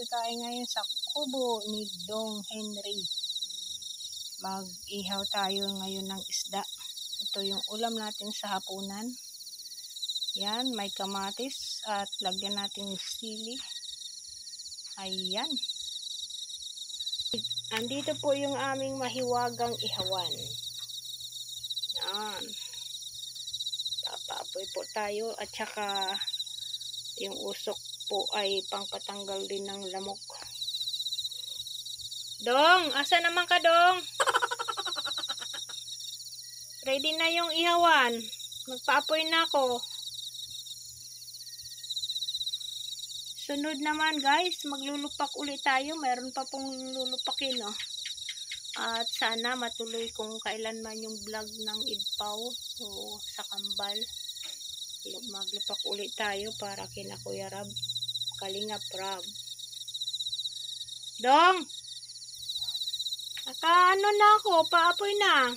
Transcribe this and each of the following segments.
Nandito tayo ngayon sa kubo ni Dong Henry. Mag-ihaw tayo ngayon ng isda. Ito yung ulam natin sa hapunan. Yan, may kamatis at lagyan natin yung sili. Ayan. Andito po yung aming mahiwagang ihawan. Yan. Papaapoy po tayo at saka yung usok po ay pangpatanggal din ng lamok. Dong, asa naman ka, Dong? Ready na yung ihawan. Magpaapoy na ako. Sunod naman guys, maglulupak ulit tayo. Meron pa pong lulupakin, no? At sana matuloy kung kailanman yung vlog ng Idpaw o sa Kambal. Maglupak ulit tayo para kina Kuya Rab, Kalingap Rab. Dong! Naka-ano na ako, paapoy na.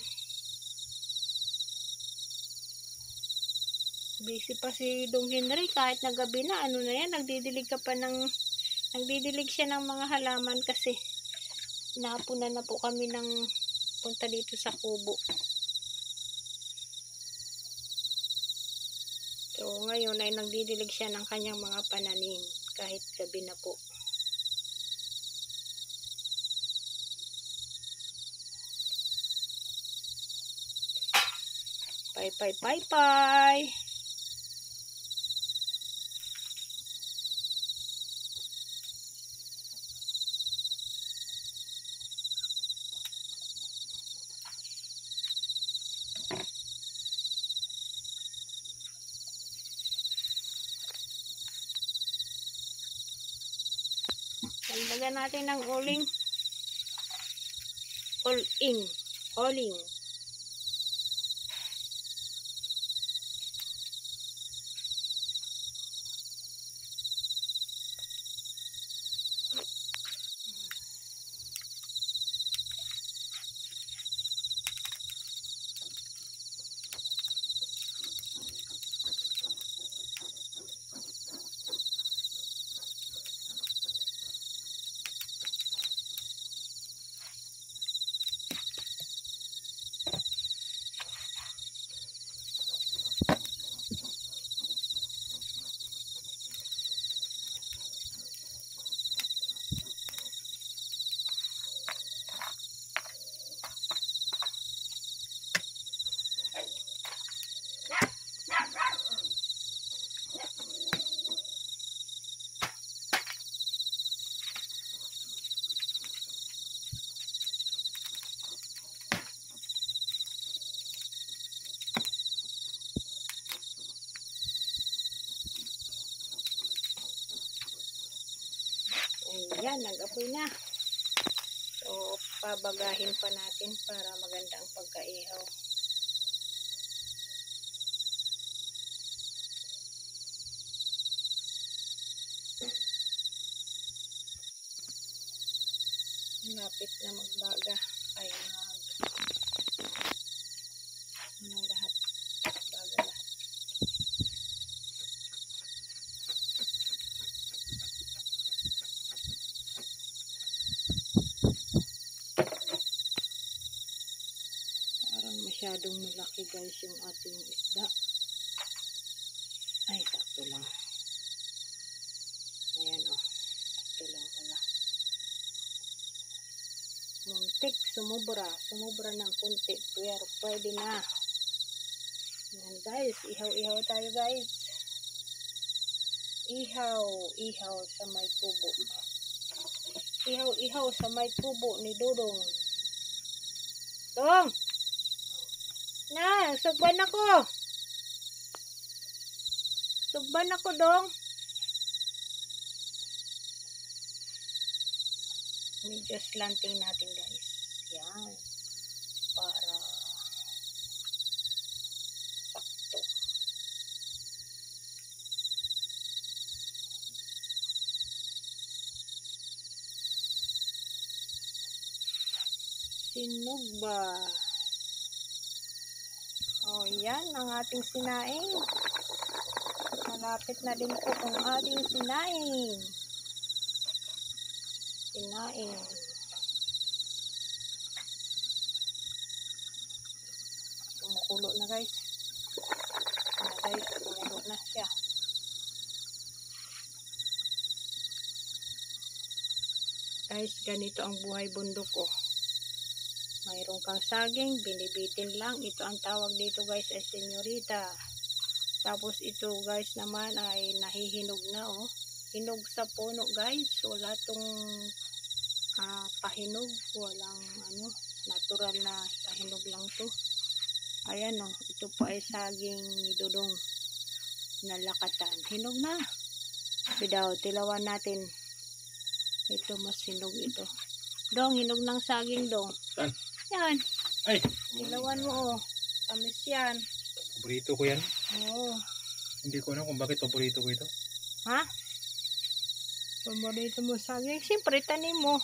Busy pa si Dong Henry kahit na gabi na. Ano na yan, nagdidilig siya ng mga halaman kasi nahapunan na po kami ng punta dito sa kubo. So ngayon ay nagdidilig siya ng kanyang mga pananim kahit gabi na po. Pay. Lagyan natin ng oling. Ayan, nag-apoy na. So, pabagahin pa natin para maganda ang pagkaihaw. Lapit na magbaga. Ay, lahat. Baga lahat. Masyadong malaki guys yung ating isda. Ay, sakto lang. Ayan o. Sakto lang pala. Muntik, sumubra ng kunti. Pero pwede na. Ayan guys, ihaw tayo guys. Ihaw sa may kubo. Ihaw sa may kubo ni Dodong. Dong! Na, sugban ako, Dong. Medyo slanting natin guys. Yan. Para sakto. Sinugba. Oh, yan ang ating sinaing. Malapit na din po ang ating sinaing. Sinaing. Kumukulo na guys. Kumukulo na siya. Guys, ganito ang buhay bundok ko. Mayroon kang saging, binibitin lang. Ito ang tawag dito guys ay senyorita. Tapos ito guys naman ay nahihinog na oh. Hinog sa puno guys. Wala tong pahinog. Walang natural na pahinog lang to. Ayan oh. Ito po ay saging ni Dudong na lakatan. Hinog na. Bidaw, tilawan natin. Ito mas hinog ito. Dong, hinog ng saging dong. Saan? Yan. Ay! Tilawan mo oh. Tamis yan. Paborito ko yan. Oo. Hindi ko alam kung bakit paborito ko ito. Ha? Paborito mo saging? Siyempre, tanim mo.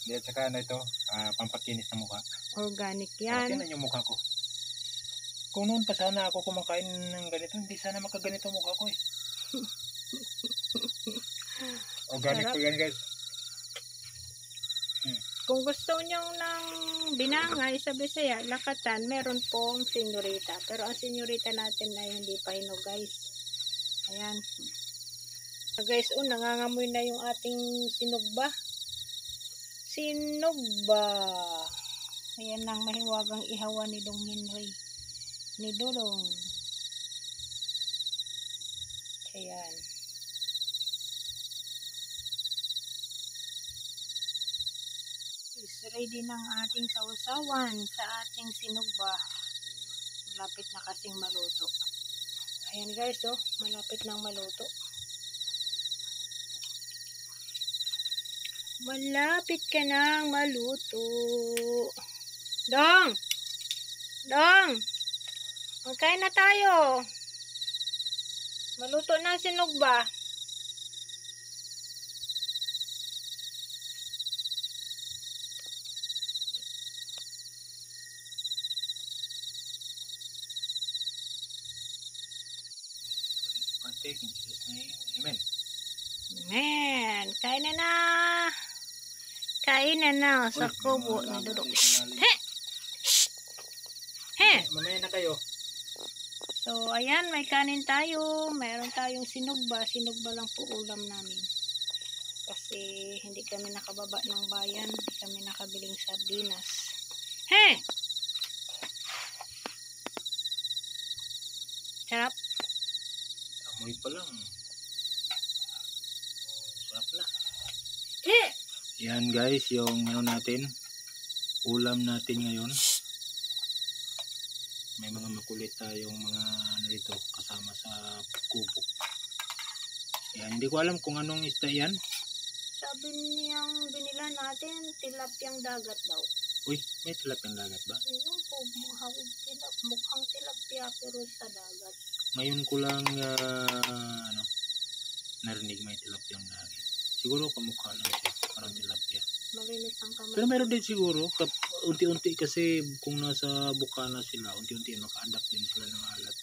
Hindi, at saka ito, pampakinis ng mukha. Organic yan. Tingnan yung mukha ko. Kung noon pa sana ako kumakain ng ganito, hindi sana makaganito mukha ko eh. Organic Sarap. po yan guys. Kung gusto nyo ng binangay sa Bisaya, lakatan, meron pong senyorita. Pero ang senyorita natin ay hindi pa hinog guys. Ayan. Guys, nangangamoy na yung ating sinugba. Sinugba. Ayan ang mahiwagang ihawan ni Dong Henry. Ni Dudong. Ayan. Ready ng ating sausawan sa ating sinugba. Malapit na kasing maluto. Ayan guys, oh, malapit nang maluto. Malapit ka nang maluto. Dong! Dong! Magkain na tayo. Maluto na ang sinugba. In Jesus' name, amen. Man, kain na na. Kain na na sa kubo ni Dudong. He! He! Mamaya na kayo. So, ayan, may kanin tayo. Mayroon tayong sinugba. Sinugba lang po ulam namin. Kasi hindi kami nakababa ng bayan. Hindi kami nakabiling sardinas. He! Sarap. Amoy pa lang. Sarap na. He! Yan guys, yung natin. Ulam natin ngayon. May mga makulit tayong mga nito kasama sa kubo. Yan, hindi ko alam kung anong isda yan. Sabi niyang binila natin, tilapyang dagat daw. Uy, may tilapyang dagat ba? Ayun po, mukhang tilapia pero sa dagat. Ngayon ko lang narinig may tilapyang dagat. Siguro kamukha lang siya, parang tilapia. Malinis ang kamay. Pero meron din siguro, unti-unti kasi kung nasa bukana sila, unti-unti maka-adapt din sila ng alat.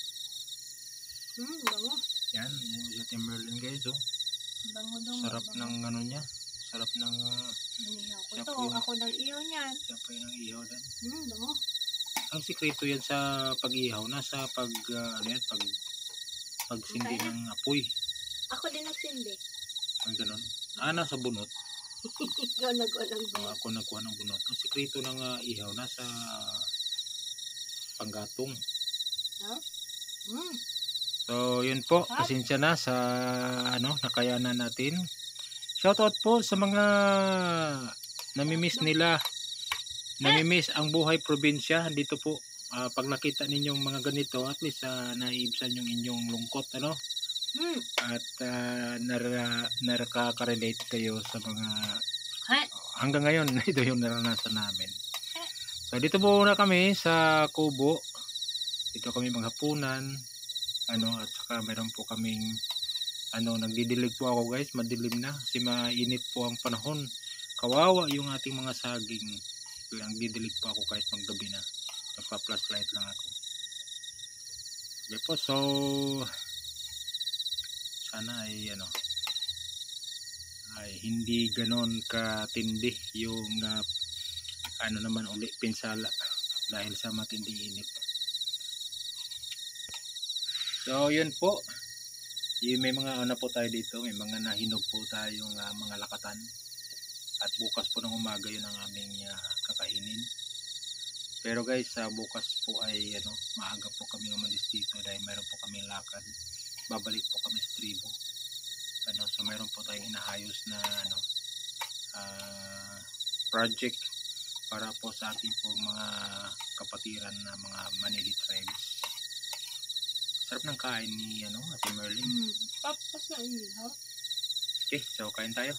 Bango. Yan, yung sa Timberland guys, oh. Bango daw. Sarap bango. ng ano niya. Sarap ng Inihaw ko siya to. po yun. Ako nang ihaw niyan. siya pa yung ihaw din. Bango. Ang sikreto yan sa pag-ihaw, nasa pagsindi Okay. ng apoy. Ako din nagsindi. Ang ganun. Nasa bunot. Ikaw nag-ulang So, ako nagkuha ng bunot. Ang sikreto ng ihaw, nasa panggatong. Ha? So, yun po. Pasensya na sa nakayanan natin. Shoutout po sa mga namimiss nila. Namimiss ang buhay probinsya. Dito po, pag nakita ninyong mga ganito, at least naiibsan yung inyong lungkot, ano? At nakaka-relate kayo sa mga hanggang ngayon, ito yung naranasan namin. So, dito po na kami sa kubo. Dito kami maghapunan. At saka meron po kaming nagdidilig po ako guys, madilim na kasi mainit po ang panahon. Kawawa yung ating mga saging. Kaya nagdidilig po ako kahit maggabi na. Nagpa-flashlight lang ako. Okay po, so sana ay ay hindi ganon katindi yung ano naman uli pinsala dahil sa matinding init. So yun po, may mga ano po tayo dito, may mga nahinog po tayong mga lakatan at bukas po ng umaga yun ang aming kakainin. Pero guys, bukas po ay maaga po kami umalis dito dahil mayroon po kami lakad. Babalik po kami sa tribo. So mayroon po tayong inaayos na project para po sa ating po mga kapatiran na mga Manili tribes. Sarap ng kain ni Ate Merlin. Papas na ha? Okay, so kain tayo.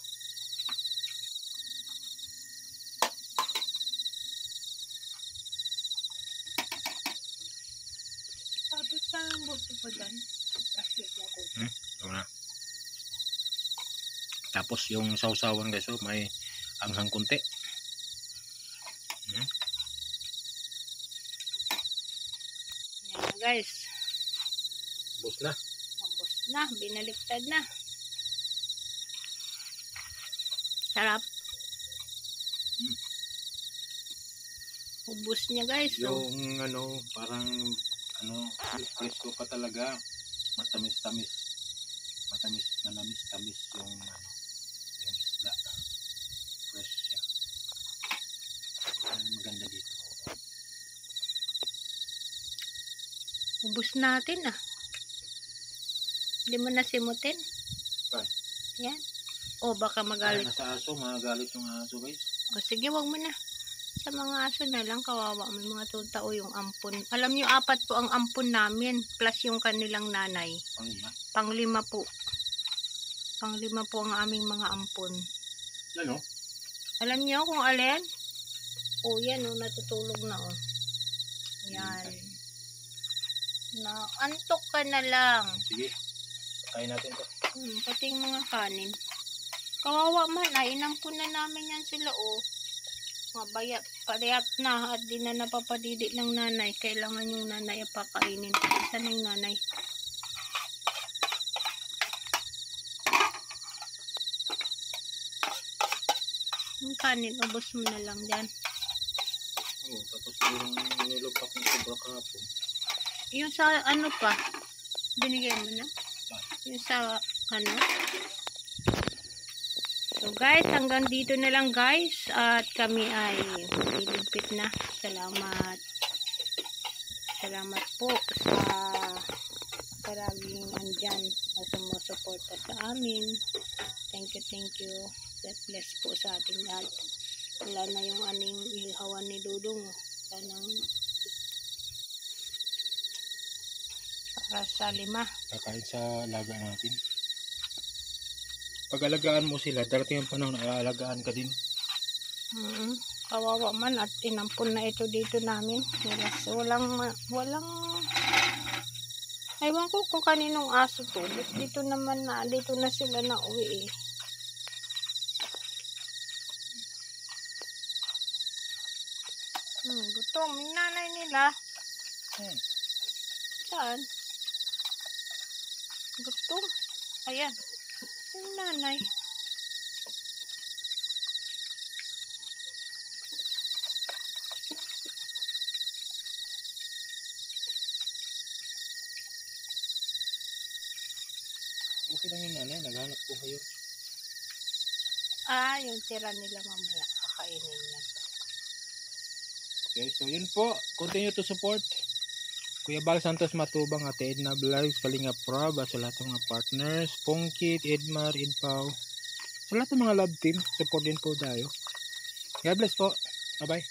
Tapos parang buto pa dyan. Tapos yung sausawan guys, may anghang kunti. Yan guys. Ubos na. Ubos na. Binaliktad na. Sarap. Ubos niya guys. Yung parang presko pa talaga. Matamis-tamis. Manamis-tamis yung isda. Fresh siya. Maganda dito. Ubos natin Hindi mo nasimutin. Yan. O baka magalit. Nasa aso, magalit yung aso guys. O sige, wag mo na. Sa mga aso na lang, kawawa. May mga tao yung ampon. Alam nyo, 4 po ang ampon namin. Plus yung kanilang nanay. Pang-5 po. Pang-5 po ang aming mga ampon. Ano? Alam nyo kung alin? O yan, natutulog na Yan. Antok ka na lang. Sige. Kain natin to. Pati yung mga kanin. Kawawa man, inampon na namin yan sila Payat na at di na napapadidi ng nanay. Kailangan yung nanay pakainin. Saan yung nanay? Yung kanin, ubos mo na lang dyan. Tapos yung nilupak ng sobra kahapon. Yung sa pa? Binigay mo na? Yung sa So guys, hanggang dito na lang guys. At kami ay liligpit na. Salamat. Salamat po sa paraging andyan na sumusuporta sa amin. Thank you. God bless po sa ating lahat. Wala na yung aning ilhawan ni Dudong. Sanang para sa 5. Kakain sa alaga natin. Pag-alagaan mo sila, darating yung panahon na aalagaan ka din. Kawawa man at inampun na ito dito namin. Walang ewan ko kung kaninong aso to. Dito na sila na uwi Gutom. Yung nanay nila. Saan? Gutom. Ayan. Yung nanay. Okay lang yung nanay. Naghanap po kayo. Yung tira nila mamaya. Kakainin yan. Okay, so yun po. Continue to support Kuya Bal Santos Matubang, Ate Edna Vlogs, Kalingap Rob, at sa lahat ng mga partners, Pongkit, Edmar, Edpao, sa lahat ng mga love team, support din po tayo. God bless po. Bye-bye.